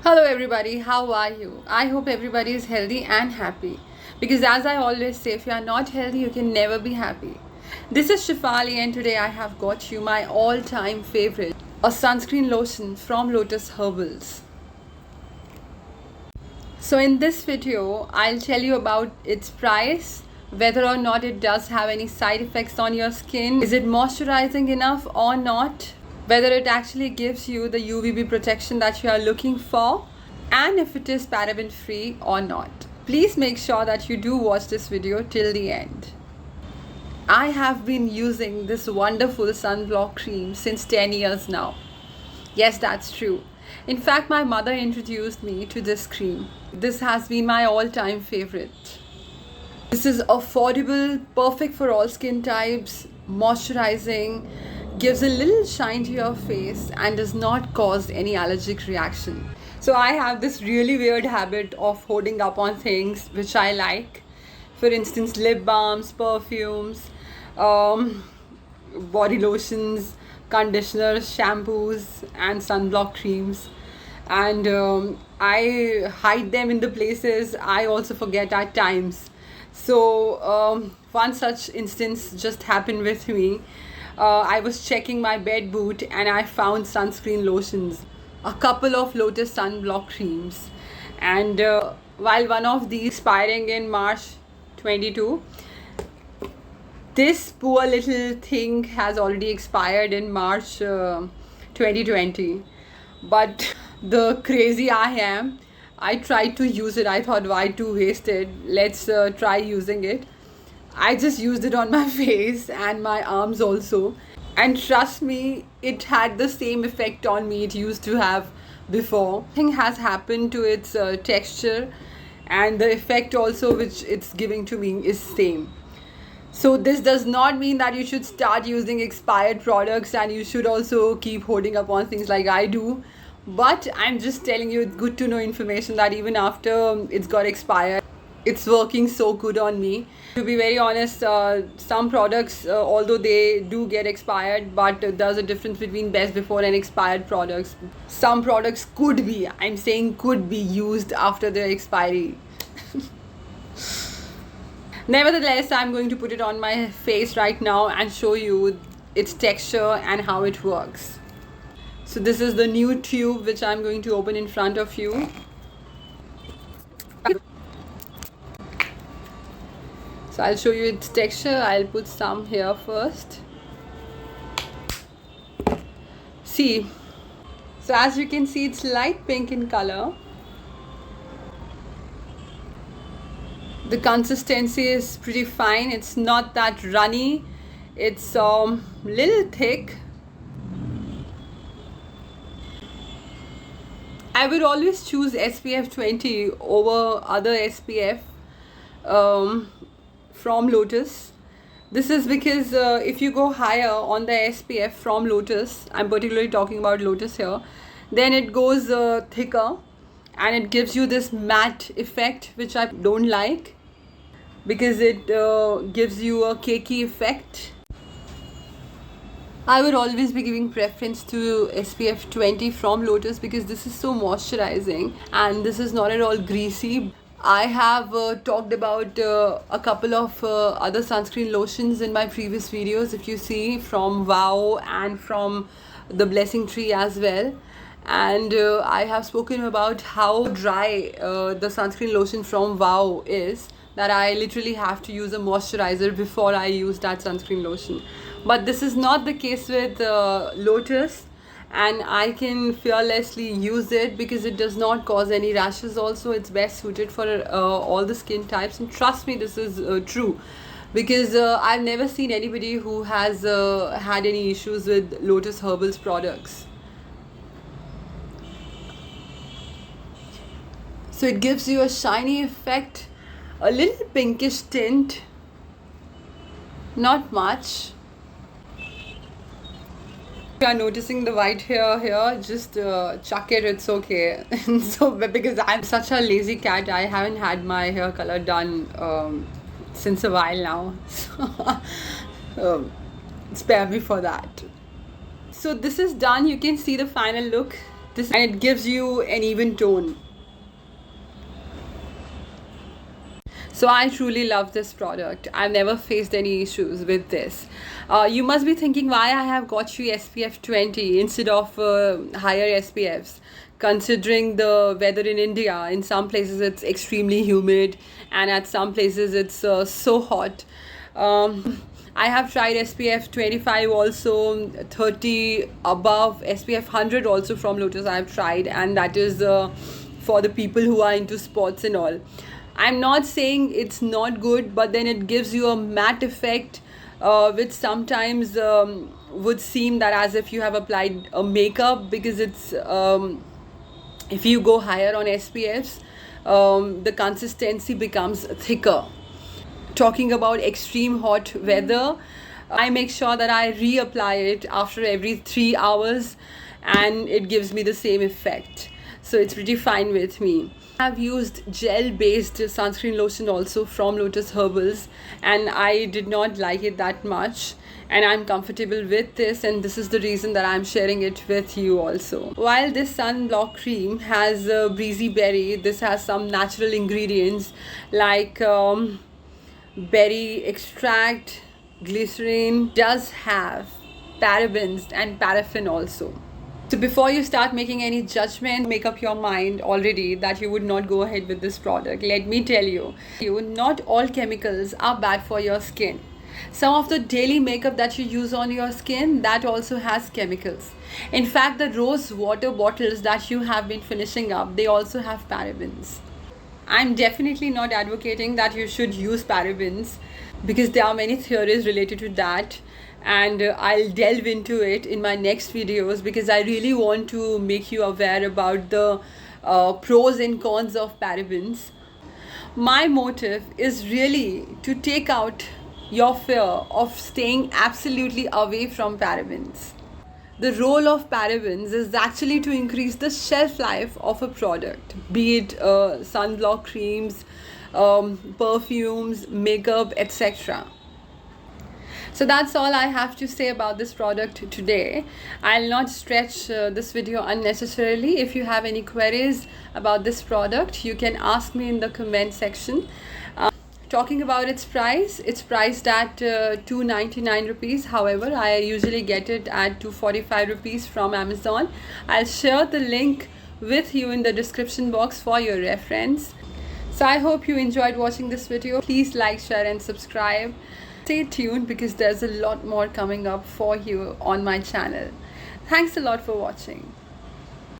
Hello, everybody. How are you? I hope everybody is healthy and happy. Because, as I always say, if you are not healthy, you can never be happy. This is Shifali, and today I have got you my all time favorite, a sunscreen lotion from Lotus Herbals. So, in this video, I'll tell you about its price, whether or not it does have any side effects on your skin, is it moisturizing enough or not, whether it actually gives you the UVB protection that you are looking for, and if it is paraben free or not. Please make sure that you do watch this video till the end. I have been using this wonderful sunblock cream since 10 years now. Yes, that's true. In fact, my mother introduced me to this cream. This has been my all-time favorite. This is affordable, perfect for all skin types, moisturizing, gives a little shine to your face and does not cause any allergic reaction. So I have this really weird habit of holding up on things which I like. For instance, lip balms, perfumes, body lotions, conditioners, shampoos, and sunblock creams. And I hide them in the places I also forget at times. So one such instance just happened with me. I was checking my bed boot and I found sunscreen lotions, a couple of Lotus sunblock creams, and while one of these expiring in March 22, this poor little thing has already expired in March 2020. But the crazy I am, I tried to use it. I thought, why to waste it? Let's try using it. I just used it on my face and my arms also. And trust me, it had the same effect on me it used to have before. Nothing has happened to its texture, and the effect also which it's giving to me is same. So this does not mean that you should start using expired products and you should also keep holding up on things like I do. But I'm just telling you, it's good to know information that even after it's got expired, it's working so good on me. To be very honest, some products, although they do get expired, but there's a difference between best before and expired products. Some products could be, I'm saying could be used after their expiry. Nevertheless, I'm going to put it on my face right now and show you its texture and how it works. So this is the new tube which I'm going to open in front of you. So I'll show you its texture. I'll put some here first. See, so as you can see, it's light pink in color. The consistency is pretty fine. It's not that runny. It's little thick. I would always choose SPF 20 over other SPF from Lotus. This is because if you go higher on the SPF from Lotus, I'm particularly talking about Lotus here, then it goes thicker and it gives you this matte effect, which I don't like, because it gives you a cakey effect. I would always be giving preference to SPF 20 from Lotus because this is so moisturizing and this is not at all greasy. I have talked about a couple of other sunscreen lotions in my previous videos, if you see, from Wow and from the Blessing Tree as well. And I have spoken about how dry the sunscreen lotion from Wow is, that I literally have to use a moisturizer before I use that sunscreen lotion. But this is not the case with Lotus, and I can fearlessly use it because it does not cause any rashes. Also, it's best suited for all the skin types, and trust me, this is true, because I've never seen anybody who has had any issues with Lotus Herbals products. So it gives you a shiny effect, a little pinkish tint, not much. If you are noticing the white hair here, just chuck it, it's okay. So because I'm such a lazy cat, I haven't had my hair color done since a while now. So spare me for that. So this is done. You can see the final look. this, and it gives you an even tone. So I truly love this product. I've never faced any issues with this. You must be thinking why I have got you SPF 20 instead of higher SPFs. Considering the weather in India, in some places it's extremely humid, and at some places it's so hot. I have tried SPF 25 also, 30 above, SPF 100 also from Lotus I have tried, and that is for the people who are into sports and all. I'm not saying it's not good, but then it gives you a matte effect, which sometimes would seem that as if you have applied a makeup, because it's if you go higher on SPFs, the consistency becomes thicker. Talking about extreme hot weather, I make sure that I reapply it after every 3 hours, and it gives me the same effect. So it's pretty fine with me. I've used gel based sunscreen lotion also from Lotus Herbals, and I did not like it that much, and I'm comfortable with this, and this is the reason that I'm sharing it with you also. While this sunblock cream has breezy berry, this has some natural ingredients like berry extract, glycerin, does have parabens and paraffin also. So before you start making any judgment, make up your mind already that you would not go ahead with this product. Let me tell you, not all chemicals are bad for your skin. Some of the daily makeup that you use on your skin, that also has chemicals. In fact, the rose water bottles that you have been finishing up, they also have parabens. I'm definitely not advocating that you should use parabens, because there are many theories related to that, and I'll delve into it in my next videos, because I really want to make you aware about the pros and cons of parabens. My motive is really to take out your fear of staying absolutely away from parabens. The role of parabens is actually to increase the shelf life of a product, be it sunblock creams, perfumes, makeup, etc. So that's all I have to say about this product today. I'll not stretch this video unnecessarily. If you have any queries about this product, you can ask me in the comment section. Talking about its price, it's priced at 299 rupees. However, I usually get it at 245 rupees from Amazon. I'll share the link with you in the description box for your reference. So I hope you enjoyed watching this video. Please like, share and subscribe. Stay tuned, because there's a lot more coming up for you on my channel. Thanks a lot for watching.